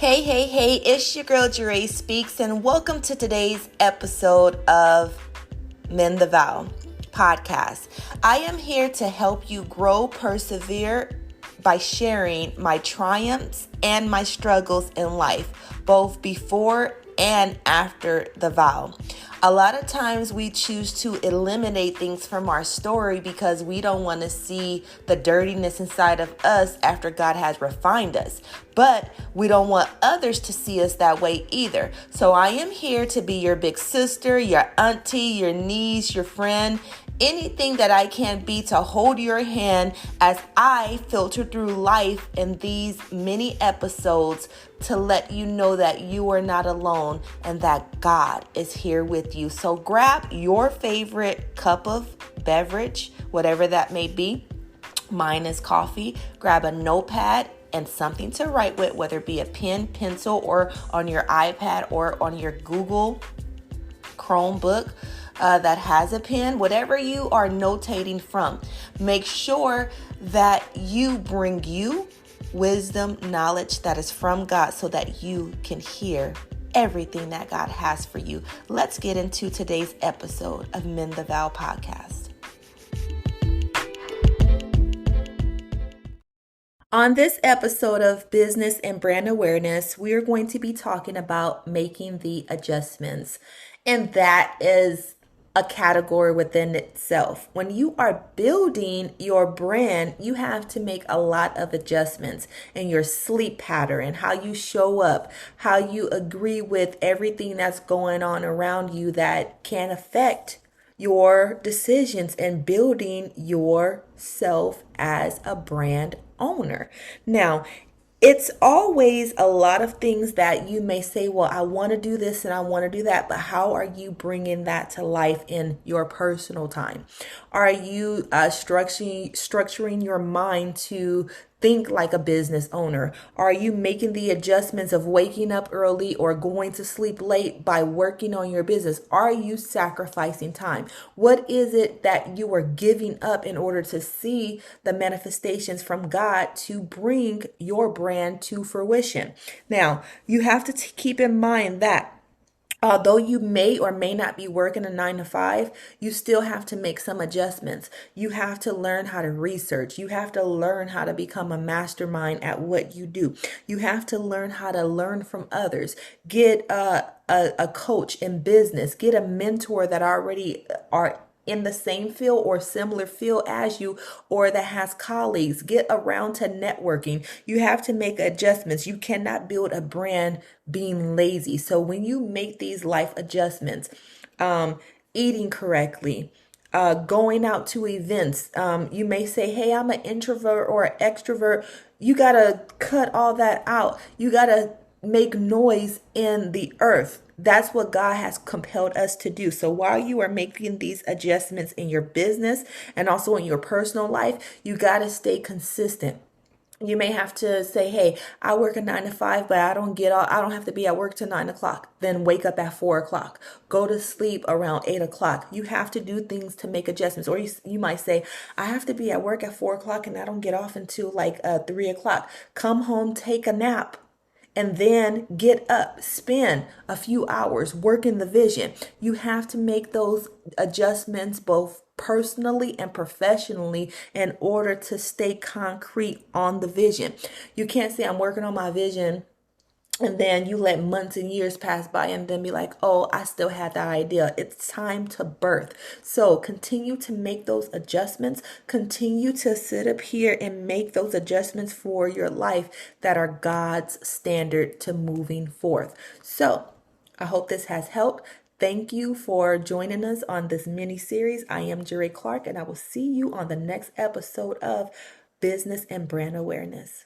Hey, it's your girl Jeray Speaks, and welcome to today's episode of Mend the Vow podcast. I am here to help you grow, persevere by sharing my triumphs and my struggles in life, both before and after the vow. A lot of times we choose to eliminate things from our story because we don't want to see the dirtiness inside of us after God has refined us. But we don't want others to see us that way either. So I am here to be your big sister, your auntie, your niece, your friend, anything that I can be to hold your hand as I filter through life in these mini episodes to let you know that you are not alone and that God is here with you. So grab your favorite cup of beverage, whatever that may be. Mine is coffee. Grab a notepad and something to write with, whether it be a pen, pencil, or on your iPad or on your Google Chromebook that has a pen, whatever you are notating from. Make sure that you bring you wisdom, knowledge that is from God so that you can hear everything that God has for you. Let's get into today's episode of Mend the Vow podcast. On this episode of Business and Brand Awareness, we are going to be talking about making the adjustments. And that is a category within itself. When you are building your brand, you have to make a lot of adjustments in your sleep pattern, how you show up, how you agree with everything that's going on around you that can affect your decisions in building yourself as a brand owner. Now, it's always a lot of things that you may say, well, I want to do this and I want to do that, but how are you bringing that to life in your personal time? Are you structuring your mind to think like a business owner? Are you making the adjustments of waking up early or going to sleep late by working on your business? Are you sacrificing time? What is it that you are giving up in order to see the manifestations from God to bring your brand to fruition? Now, you have to keep in mind that although you may or may not be working a 9 to 5, you still have to make some adjustments. You have to learn how to research. You have to learn how to become a mastermind at what you do. You have to learn how to learn from others. Get a coach in business. Get a mentor that already are in the same field or similar field as you, or that has colleagues. Get around to networking. You have to make adjustments. You cannot build a brand being lazy. So when you make these life adjustments, eating correctly, going out to events, you may say, hey, I'm an introvert or an extrovert. You got to cut all that out. You got to make noise in the earth. That's what God has compelled us to do. So while you are making these adjustments in your business and also in your personal life, you got to stay consistent. You may have to say, hey, I work a 9 to 5, but I don't have to be at work till 9 o'clock. Then wake up at 4 o'clock. Go to sleep around 8 o'clock. You have to do things to make adjustments. Or you might say, I have to be at work at 4 o'clock and I don't get off until like 3 o'clock. Come home, take a nap, and then get up, spend a few hours working the vision. You have to make those adjustments both personally and professionally in order to stay concrete on the vision. You can't say I'm working on my vision and then you let months and years pass by and then be like, oh, I still had that idea. It's time to birth. So continue to make those adjustments. Continue to sit up here and make those adjustments for your life that are God's standard to moving forth. So I hope this has helped. Thank you for joining us on this mini series. I am Jeray Clark, and I will see you on the next episode of Business and Brand Awareness.